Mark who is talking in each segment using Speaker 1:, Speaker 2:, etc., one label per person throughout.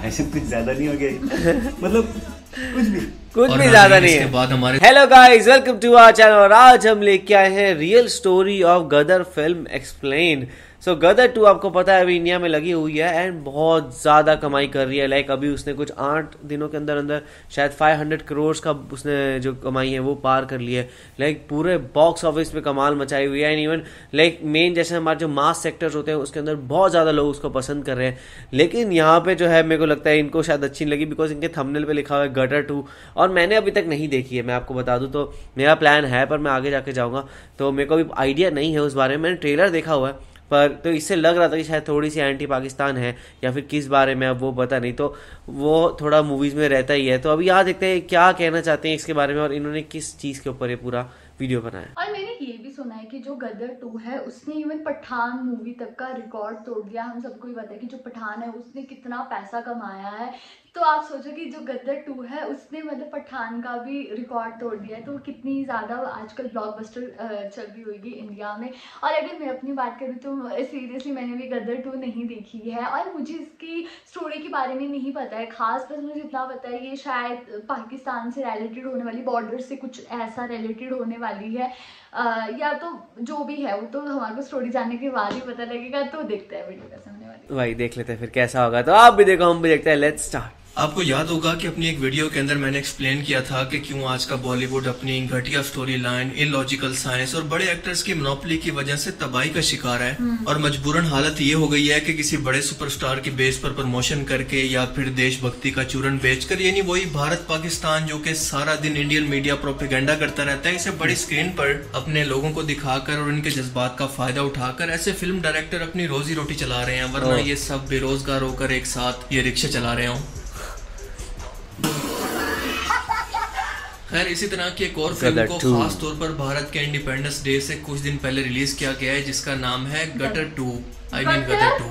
Speaker 1: भाई इतनी ज्यादा नहीं हो गई मतलब कुछ भी
Speaker 2: ज्यादा नहीं है। बाद हमारे
Speaker 3: hello guys, welcome to our channel और आज हम लेके आए हैं real story of Gadar film explain. So Gadar 2 आपको पता है अभी इंडिया में लगी हुई है एंड बहुत ज़्यादा कमाई कर रही है। लाइक अभी उसने कुछ 8 दिनों के अंदर अंदर शायद 500 करोड़ का उसने जो कमाई है वो पार कर ली है। लाइक पूरे बॉक्स ऑफिस पे कमाल मचाई हुई है एंड इवन लाइक मेन जैसे हमारे जो मास सेक्टर्स होते हैं उसके अंदर बहुत ज़्यादा लोग उसको पसंद कर रहे हैं। लेकिन यहाँ पे जो है मेरे को लगता है इनको शायद अच्छी नहीं लगी बिकॉज इनके थंबनेल पे लिखा हुआ है गदर 2 और मैंने अभी तक नहीं देखी है। मैं आपको बता दूँ तो मेरा प्लान है पर मैं आगे जाके जाऊँगा, तो मेरे को अभी आइडिया नहीं है उस बारे में। मैंने ट्रेलर देखा हुआ है पर तो इससे लग रहा था कि शायद थोड़ी सी एंटी पाकिस्तान है या फिर किस बारे में, अब वो पता नहीं। तो वो थोड़ा मूवीज़ में रहता ही है। तो अभी यहाँ देखते हैं क्या कहना चाहते हैं इसके बारे में और इन्होंने किस चीज़ के ऊपर ये पूरा वीडियो बनाया।
Speaker 4: और मैंने ये भी सुना है कि जो गदर 2 है उसने इवन पठान मूवी तक का रिकॉर्ड तोड़ दिया। हम सबको ही पता है कि जो पठान है उसने कितना पैसा कमाया है। तो आप सोचो कि जो गदर 2 है उसने मतलब पठान का भी रिकॉर्ड तोड़ दिया है, तो कितनी ज़्यादा आजकल ब्लॉकबस्टर चल रही होगी इंडिया में। और अगर मैं अपनी बात करूँ तो सीरियसली मैंने भी गदर 2 नहीं देखी है और मुझे इसकी स्टोरी के बारे में नहीं पता है खास। बस मुझे इतना पता है ये शायद पाकिस्तान से रिलेटेड होने वाली, बॉर्डर से कुछ ऐसा रिलेटेड होने वाली है या तो जो भी है वो तो हमारे को स्टोरी जानने के बाद ही पता लगेगा। तो देखते हैं वीडियो कैसे होने वाली।
Speaker 3: भाई देख लेते हैं फिर कैसा होगा, तो आप भी देखो हम भी देखते हैं। Let's start.
Speaker 2: आपको याद होगा कि अपनी एक वीडियो के अंदर मैंने एक्सप्लेन किया था कि क्यों आज का बॉलीवुड अपनी घटिया स्टोरी लाइन, इलॉजिकल साइंस और बड़े एक्टर्स की मोनोपोली की वजह से तबाही का शिकार है और मजबूरन हालत ये हो गई है कि किसी बड़े सुपरस्टार की बेस पर प्रमोशन करके या फिर देशभक्ति का चूरन बेचकर, यानी वही भारत पाकिस्तान जो कि सारा दिन इंडियन मीडिया प्रोपेगेंडा करता रहता है, इसे बड़ी स्क्रीन पर अपने लोगों को दिखाकर और इनके जज्बात का फायदा उठाकर ऐसे फिल्म डायरेक्टर अपनी रोजी रोटी चला रहे हैं, वरना ये सब बेरोजगार होकर एक साथ ये रिक्शे चला रहे हों। खैर इसी तरह की एक और फिल्म को खास तौर पर भारत के इंडिपेंडेंस डे से कुछ दिन पहले रिलीज किया गया है जिसका नाम है गदर 2। गदर 2।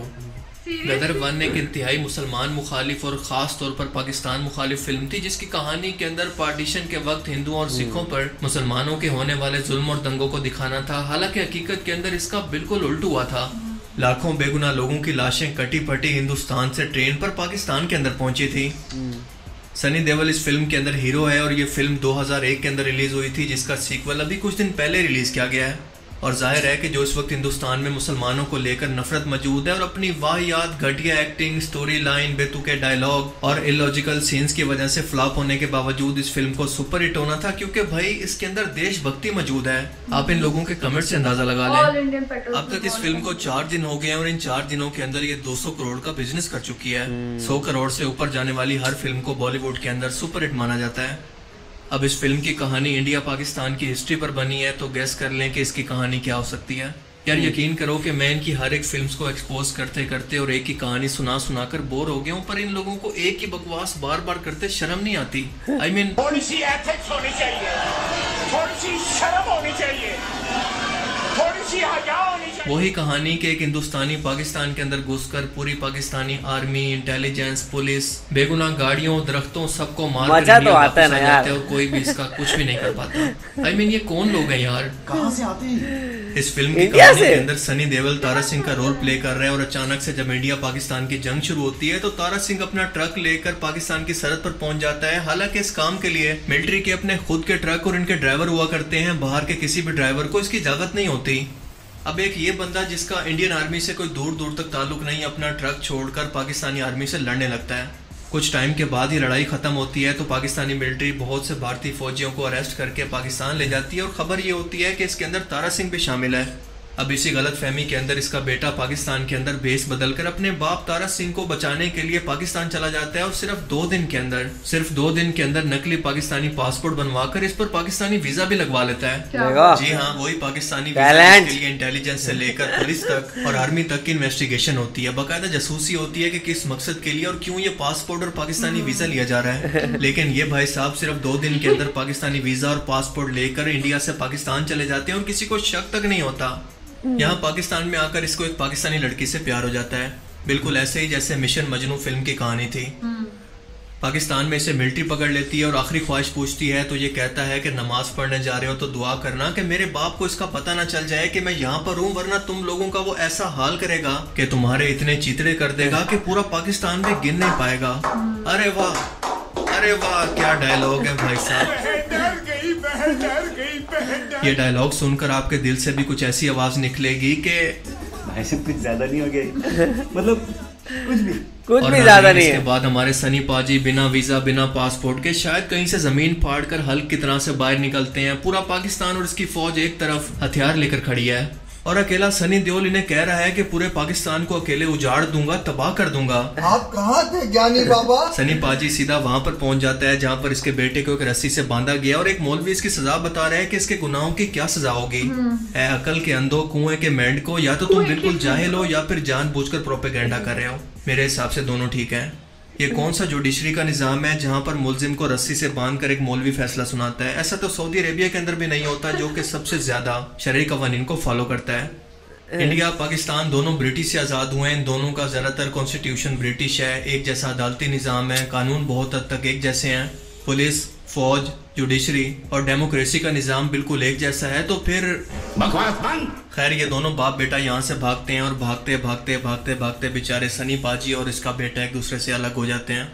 Speaker 2: गदर 1 एक इंतहाई मुसलमान मुखालिफ और खास तौर पर पाकिस्तान मुखालिफ फिल्म थी जिसकी कहानी के अंदर पार्टीशन के वक्त हिंदुओं और सिखों पर मुसलमानों के होने वाले जुल्म और दंगों को दिखाना था। हालांकि हकीकत के अंदर इसका बिल्कुल उल्ट हुआ था। लाखों बेगुनाह लोगों की लाशें कटी फटी हिंदुस्तान से ट्रेन पर पाकिस्तान के अंदर पहुंची थी। सनी देओल इस फिल्म के अंदर हीरो है और ये फिल्म 2001 के अंदर रिलीज हुई थी जिसका सीक्वल अभी कुछ दिन पहले रिलीज किया गया है। और जाहिर है कि जो इस वक्त हिंदुस्तान में मुसलमानों को लेकर नफरत मौजूद है और अपनी वाहियात घटिया एक्टिंग, स्टोरी लाइन, बेतुके डायलॉग और इलॉजिकल सीन्स की वजह से फ्लॉप होने के बावजूद इस फिल्म को सुपर हिट होना था क्योंकि भाई इसके अंदर देशभक्ति मौजूद है। आप इन लोगों के कमेंट से अंदाजा लगा लें। अब तक इस फिल्म को 4 दिन हो गए हैं और इन 4 दिनों के अंदर ये 200 करोड़ का बिजनेस कर चुकी है। 100 करोड़ से ऊपर जाने वाली हर फिल्म को बॉलीवुड के अंदर सुपर हिट माना जाता है। अब इस फिल्म की कहानी इंडिया पाकिस्तान की हिस्ट्री पर बनी है, तो गेस कर लें कि इसकी कहानी क्या हो सकती है। यार यकीन करो कि मैं इनकी हर एक फिल्म्स को एक्सपोज करते करते और एक ही कहानी सुना कर बोर हो गया हूँ, पर इन लोगों को एक ही बकवास बार बार करते शर्म नहीं आती। I mean,
Speaker 5: थोड़ी सी एथिक्स होनी चाहिए, थोड़ी सी शर्म होनी चाहिए, थोड़ी सी हया होनी चाहिए।
Speaker 2: वही कहानी के एक हिंदुस्तानी पाकिस्तान के अंदर घुसकर पूरी पाकिस्तानी आर्मी, इंटेलिजेंस, पुलिस, बेगुनाह गाड़ियों, दरख्तों सबको मार
Speaker 3: मजा तो आता है ना यार,
Speaker 2: और कोई भी इसका कुछ भी नहीं कर पाता। I mean, ये कौन लोग हैं यार,
Speaker 1: कहाँ से आते हैं?
Speaker 2: इस फिल्म की कहानी के अंदर सनी देओल तारा सिंह का रोल प्ले कर रहे हैं और अचानक से जब इंडिया पाकिस्तान की जंग शुरू होती है तो तारा सिंह अपना ट्रक लेकर पाकिस्तान की सरहद पर पहुंच जाता है। हालांकि इस काम के लिए मिलिट्री के अपने खुद के ट्रक और इनके ड्राइवर हुआ करते हैं, बाहर के किसी भी ड्राइवर को इसकी इजाजत नहीं होती। अब एक ये बंदा जिसका इंडियन आर्मी से कोई दूर दूर तक ताल्लुक नहीं, अपना ट्रक छोड़कर पाकिस्तानी आर्मी से लड़ने लगता है। कुछ टाइम के बाद ही लड़ाई खत्म होती है तो पाकिस्तानी मिलिट्री बहुत से भारतीय फौजियों को अरेस्ट करके पाकिस्तान ले जाती है और खबर ये होती है कि इसके अंदर तारा सिंह भी शामिल है। अब इसी गलत फहमी के अंदर इसका बेटा पाकिस्तान के अंदर भेस बदलकर अपने बाप तारा सिंह को बचाने के लिए पाकिस्तान चला जाता है और सिर्फ 2 दिन के अंदर नकली पाकिस्तानी पासपोर्ट बनवाकर इस पर पाकिस्तानी वीजा भी लगवा लेता है। जी हाँ, वही पाकिस्तानी वीजा के लिए इंटेलिजेंस से लेकर पुलिस तक और आर्मी तक की इन्वेस्टिगेशन होती है, बाकायदा जासूसी होती है कि किस मकसद के लिए और क्यों ये पासपोर्ट और पाकिस्तानी वीजा लिया जा रहा है। लेकिन ये भाई साहब सिर्फ 2 दिन के अंदर पाकिस्तानी वीजा और पासपोर्ट लेकर इंडिया से पाकिस्तान चले जाते हैं और किसी को शक तक नहीं होता। यहाँ पाकिस्तान में आकर इसको एक पाकिस्तानी लड़की से प्यार हो जाता है, बिल्कुल ऐसे ही जैसे मिशन मजनू फिल्म की कहानी थी। पाकिस्तान में इसे मिलिट्री पकड़ लेती है और आखिरी ख्वाहिश पूछती है तो ये कहता है कि नमाज पढ़ने जा रहे हो तो दुआ करना कि मेरे बाप को इसका पता ना चल जाए कि मैं यहाँ पर हूँ, वरना तुम लोगों का वो ऐसा हाल करेगा कि तुम्हारे इतने चीतड़े कर देगा कि पूरा पाकिस्तान में गिन नहीं पाएगा। अरे वाह क्या डायलॉग है भाई साहब। ये डायलॉग सुनकर आपके दिल से भी कुछ ऐसी आवाज निकलेगी कि
Speaker 1: भाई साहब कुछ ज्यादा नहीं हो गया, मतलब कुछ भी
Speaker 3: ज्यादा नहीं है।
Speaker 2: इसके बाद हमारे सनी पाजी बिना वीजा बिना पासपोर्ट के शायद कहीं से जमीन फाड़ कर हल्क की तरह से बाहर निकलते हैं। पूरा पाकिस्तान और इसकी फौज एक तरफ हथियार लेकर खड़ी है और अकेला सनी देओल इन्हें कह रहा है कि पूरे पाकिस्तान को अकेले उजाड़ दूंगा, तबाह कर दूंगा।
Speaker 6: आप कहाँ थे ज्ञानी बाबा?
Speaker 2: सनी पाजी सीधा वहां पर पहुंच जाता है जहां पर इसके बेटे को एक रस्सी से बांधा गया और एक मौलवी इसकी सजा बता रहा है कि इसके गुनाहों की क्या सजा होगी। ऐ अकल के अंधो कुएं के मेंढ को, या तो तुम बिल्कुल जाहिल हो या फिर जानबूझकर प्रोपेगेंडा कर रहे हो। मेरे हिसाब से दोनों ठीक है। ये कौन सा जुडिशरी का निजाम है जहां पर मुलजिम को रस्सी से बांधकर एक मौलवी फैसला सुनाता है? ऐसा तो सऊदी अरेबिया के अंदर भी नहीं होता, जो कि सबसे ज्यादा शरई कवानीन को फॉलो करता है। इंडिया पाकिस्तान दोनों ब्रिटिश से आजाद हुए हैं। इन दोनों का ज्यादातर कॉन्स्टिट्यूशन ब्रिटिश है। एक जैसा अदालती निजाम है, कानून बहुत हद तक एक जैसे हैं। पुलिस, फौज, जुडिशरी और डेमोक्रेसी का निजाम बिल्कुल एक जैसा है। तो फिर खैर ये दोनों बाप बेटा यहाँ से भागते हैं और भागते भागते भागते भागते बेचारे सनी पाजी और इसका बेटा एक दूसरे से अलग हो जाते हैं।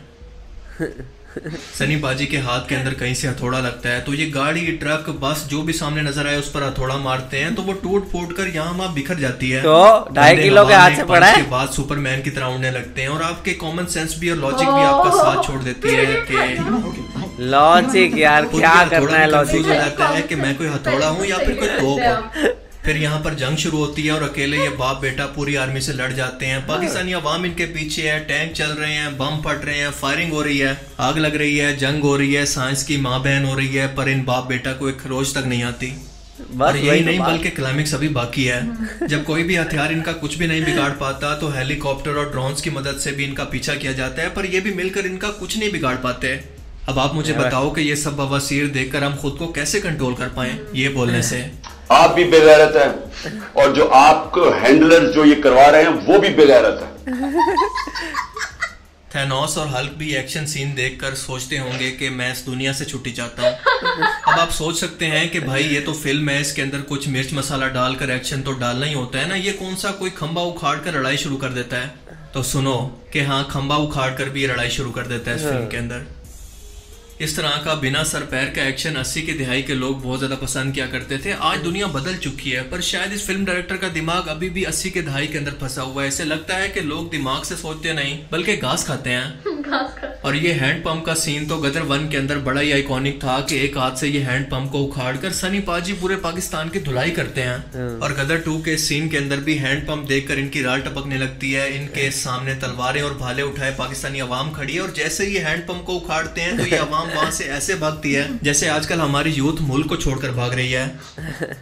Speaker 2: सनी पाजी के हाथ के अंदर कहीं से हथौड़ा लगता है तो ये गाड़ी, ट्रक, बस जो भी सामने नजर आए उस पर हथौड़ा मारते हैं तो वो टूट फूट कर यहाँ वहाँ बिखर जाती है।
Speaker 3: तो 2.5 किलो के हाथ से पड़ा है।
Speaker 2: के बाद सुपरमैन की तरह उड़ने लगते हैं और आपके कॉमन सेंस भी और लॉजिक भी आपका साथ छोड़ देती है कि
Speaker 3: लॉजिक यार क्या करना है। लॉजिक
Speaker 2: लगता है कि मैं कोई हथौड़ा हूँ या फिर कोई तोप। फिर यहाँ पर जंग शुरू होती है और अकेले ये बाप बेटा पूरी आर्मी से लड़ जाते हैं। पाकिस्तानी अवाम इनके पीछे है, टैंक चल रहे हैं, बम फट रहे हैं, फायरिंग हो रही है, आग लग रही है, जंग हो रही है, साइंस की माँ बहन हो रही है, पर इन बाप बेटा को एक खरोच तक नहीं आती। और यही नहीं बल्कि क्लाइमेक्स अभी बाकी है। जब कोई भी हथियार इनका कुछ भी नहीं बिगाड़ पाता तो हेलीकॉप्टर और ड्रोन्स की मदद से भी इनका पीछा किया जाता है, पर ये भी मिलकर इनका कुछ नहीं बिगाड़ पाते। अब आप मुझे बताओ कि ये सब बवासीर देखकर हम खुद को कैसे कंट्रोल कर पाए ये बोलने से।
Speaker 7: आप भी बेगैरत है और जो आपको हैंडलर्स जो ये करवा रहे हैं वो भी बेगैरत है।
Speaker 2: थैनोस और हल्क भी एक्शन सीन देखकर सोचते होंगे कि मैं इस दुनिया से छुट्टी चाहता हूँ। अब आप सोच सकते हैं कि भाई ये तो फिल्म है, इसके अंदर कुछ मिर्च मसाला डालकर एक्शन तो डालना ही होता है ना, ये कौन सा कोई खंबा उखाड़ कर लड़ाई शुरू कर देता है। तो सुनो कि हाँ, खंबा उखाड़ कर भी ये लड़ाई शुरू कर देता है इस फिल्म के अंदर। इस तरह का बिना सर पैर का एक्शन 80 की दिहाई के लोग बहुत ज्यादा पसंद किया करते थे। आज दुनिया बदल चुकी है, पर शायद इस फिल्म डायरेक्टर का दिमाग अभी भी 80 के दहाई के अंदर फंसा हुआ है। ऐसे लगता है कि लोग दिमाग से सोचते नहीं बल्कि घास खाते हैं। और ये हैंड पंप का सीन तो गदर 1 के अंदर बड़ा ही आइकॉनिक था कि एक हाथ से ये हैंड पंप को उखाड़ कर सनी पाजी पूरे पाकिस्तान की धुलाई करते हैं। और गदर 2 के सीन के अंदर भी हैंड पंप देखकर इनकी राल टपकने लगती है। इनके सामने तलवारें और भाले उठाए पाकिस्तानी अवाम खड़ी है और जैसे ये हैंड पंप को उखाड़ते हैं तो ये अवाम वहां से ऐसे भागती है जैसे आजकल हमारी यूथ मुल्क को छोड़कर भाग रही है।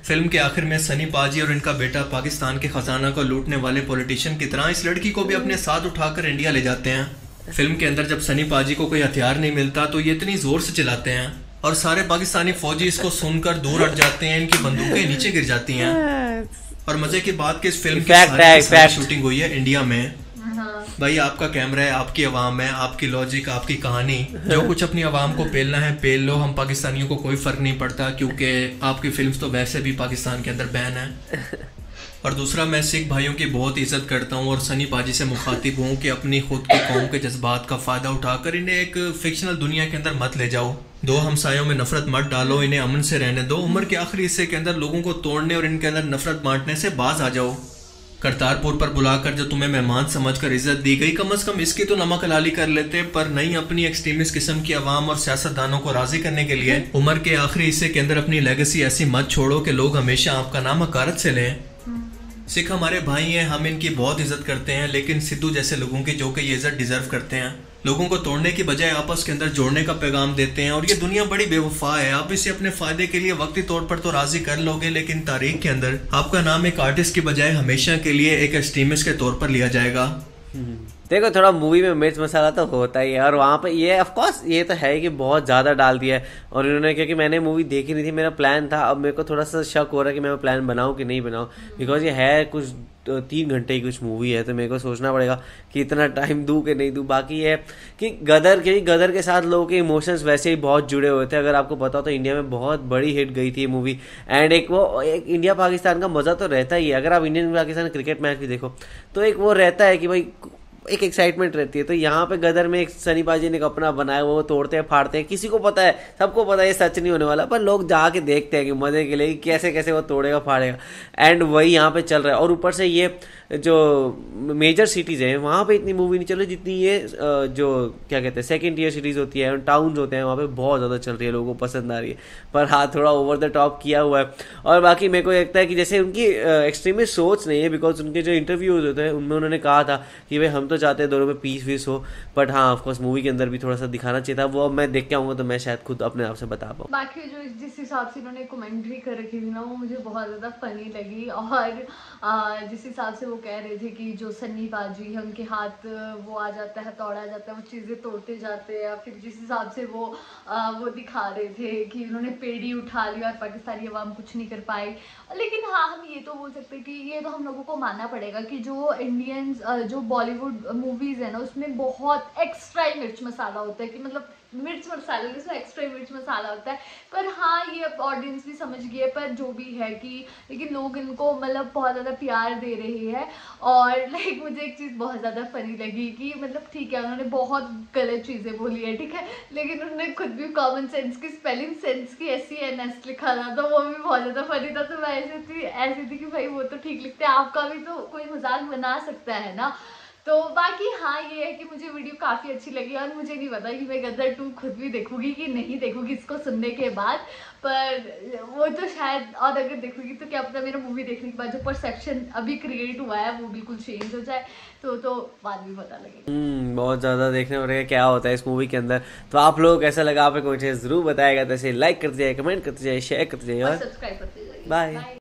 Speaker 2: फिल्म के आखिर में सनी पाजी और इनका बेटा पाकिस्तान के खजाना को लूटने वाले पॉलिटिशियन की तरह इस लड़की को भी अपने साथ उठाकर इंडिया ले जाते हैं। फिल्म के अंदर जब सनी पाजी को कोई हथियार नहीं मिलता तो ये इतनी जोर से चिल्लाते हैं और सारे पाकिस्तानी फौजी इसको सुनकर दूर हट जाते हैं, इनकी बंदूकें नीचे गिर जाती हैं। और मजे की बात कि इस फिल्म की शूटिंग हुई है इंडिया में। भाई आपका कैमरा है, आपकी आवाम है, आपकी लॉजिक, आपकी कहानी, जो कुछ अपनी आवाम को पेलना है पेल लो। हम पाकिस्तानियों को कोई फर्क नहीं पड़ता क्योंकि आपकी फिल्म्स तो वैसे भी पाकिस्तान के अंदर बैन है। और दूसरा, मैं सिख भाइयों की बहुत इज्जत करता हूँ और सनी पाजी से मुखातिब हूँ कि अपनी खुद की कौम के जज्बात का फायदा उठाकर इन्हें एक फिक्शनल दुनिया के अंदर मत ले जाओ। दो हमसायों में नफरत मत डालो, इन्हें अमन से रहने दो। उम्र के आखिरी हिस्से के अंदर लोगों को तोड़ने और इनके अंदर नफरत बांटने से बाज आ जाओ। करतारपुर पर बुलाकर जो तुम्हें मेहमान समझकर इज्जत दी गई, कम से कम इसकी तो नमक हलाली कर लेते, पर नहीं, अपनी एक्सट्रीमिस्ट किस्म की आवाम और सियासतदानों को राजी करने के लिए उम्र के आखिरी हिस्से के अंदर अपनी लेगेसी ऐसी मत छोड़ो कि लोग हमेशा आपका नाम हकारत से लें। सिख हमारे भाई हैं, हम इनकी बहुत इज्जत करते हैं, लेकिन सिद्धू जैसे लोगों की जो कि ये इज्जत डिजर्व करते हैं, लोगों को तोड़ने की बजाय आपस के अंदर जोड़ने का पैगाम देते हैं। और ये दुनिया बड़ी बेवफा है, आप इसे अपने फायदे के लिए वक्ती तौर पर तो राजी कर लोगे, लेकिन तारीख के अंदर आपका नाम एक आर्टिस्ट की बजाय हमेशा के लिए एक एक्सट्रीमिस्ट के तौर पर लिया जाएगा।
Speaker 3: देखो थोड़ा मूवी में मिर्च मसाला तो होता ही है, और वहाँ पे ये ऑफ कोर्स ये तो है कि बहुत ज़्यादा डाल दिया है। और इन्होंने, क्योंकि मैंने मूवी देखी नहीं थी, मेरा प्लान था, अब मेरे को थोड़ा सा शक हो रहा है कि मैं प्लान बनाऊँ कि नहीं बनाऊँ, बिकॉज ये है कुछ 3 घंटे की कुछ मूवी है, तो मेरे को सोचना पड़ेगा कि इतना टाइम दूँ कि नहीं दूँ। बाकी ये कि गदर के साथ लोगों के इमोशंस वैसे ही बहुत जुड़े हुए थे। अगर आपको पता हो तो इंडिया में बहुत बड़ी हिट गई थी ये मूवी, एंड एक इंडिया पाकिस्तान का मज़ा तो रहता ही है। अगर आप इंडियन पाकिस्तान क्रिकेट मैच भी देखो तो एक वो रहता है कि भाई एक एक्साइटमेंट रहती है। तो यहाँ पे गदर में एक सनी पाजी ने एक अपना बनाया, वो तोड़ते हैं फाड़ते हैं, किसी को पता है, सबको पता है ये सच नहीं होने वाला, पर लोग जाके देखते हैं कि मजे के लिए कैसे कैसे वो तोड़ेगा फाड़ेगा, एंड वही यहाँ पे चल रहा है। और ऊपर से ये जो मेजर सिटीज हैं वहाँ पे इतनी मूवी नहीं चल रही जितनी ये जो क्या कहते हैं सेकंड ईयर सिटीज होती है, टाउन्स होते हैं, वहाँ पे बहुत ज़्यादा चल रही है, लोगों को पसंद आ रही है। पर हाँ, थोड़ा ओवर द टॉप किया हुआ है। और बाकी मेरे को लगता है कि जैसे उनकी एक्सट्रीमिस्ट सोच नहीं है, बिकॉज उनके जो इंटरव्यूज होते हैं उनमें उन्होंने कहा था कि भाई हम तो चाहते हैं दोनों में पीस वीस हो, बट हाँ ऑफकोर्स मूवी के अंदर भी थोड़ा सा दिखाना चाहिए था। वो मैं देख के आऊँगा तो मैं शायद खुद अपने आप से बता पाऊँ।
Speaker 4: बाकी जो जिस हिसाब से उन्होंने कमेंट्री कर रखी थी ना, वो मुझे बहुत ज़्यादा फनी लगी। और जिस हिसाब से वो कह रहे थे कि जो सन्नी पाजी है उनके हाथ वो आ जाता है, हथौड़ा जाता है, वो चीज़ें तोड़ते जाते हैं, या फिर जिस हिसाब से वो दिखा रहे थे कि उन्होंने पेड़ी उठा लिया और पाकिस्तानी अवाम कुछ नहीं कर पाई। लेकिन हाँ, हम ये तो बोल सकते हैं कि ये तो हम लोगों को मानना पड़ेगा कि जो इंडियंस जो बॉलीवुड मूवीज़ है ना, उसमें बहुत एक्स्ट्रा मिर्च मसाला होता है, कि मतलब मिर्च मसाला इसमें एक्स्ट्रा मिर्च मसाला होता है। पर हाँ, ये ऑडियंस भी समझ गई है, पर जो भी है कि लेकिन लोग इनको मतलब बहुत ज़्यादा प्यार दे रहे हैं। और लाइक मुझे एक चीज़ बहुत ज़्यादा फनी लगी कि मतलब ठीक है उन्होंने बहुत गलत चीज़ें बोली है, ठीक है, लेकिन उन्होंने खुद भी कॉमन सेंस की स्पेलिंग सेंस की SENS लिखा था, तो वो भी बहुत ज़्यादा फनी था। तो मैं ऐसी थी कि भाई वो तो ठीक लिखते हैं, आपका भी तो कोई मजाक बना सकता है ना। तो बाकी हाँ, ये है कि मुझे वीडियो काफ़ी अच्छी लगी, और मुझे नहीं पता कि मैं गदर 2 खुद भी देखूंगी कि नहीं देखूंगी इसको सुनने के बाद, पर वो तो शायद, और अगर देखूंगी तो क्या पता मेरा मूवी देखने के बाद जो परसेप्शन अभी क्रिएट हुआ है वो बिल्कुल चेंज हो जाए, तो बाद में पता लगे।
Speaker 3: बहुत ज़्यादा देखने पड़ेगा क्या होता है इस मूवी के अंदर। तो आप लोगों को कैसा लगा, आप कमेंट जरूर बताएगा। तो ऐसे लाइक करते जाइए, कमेंट करते जाइए, शेयर करते जाइए और
Speaker 4: सब्सक्राइब करते जाइए।
Speaker 3: बाय।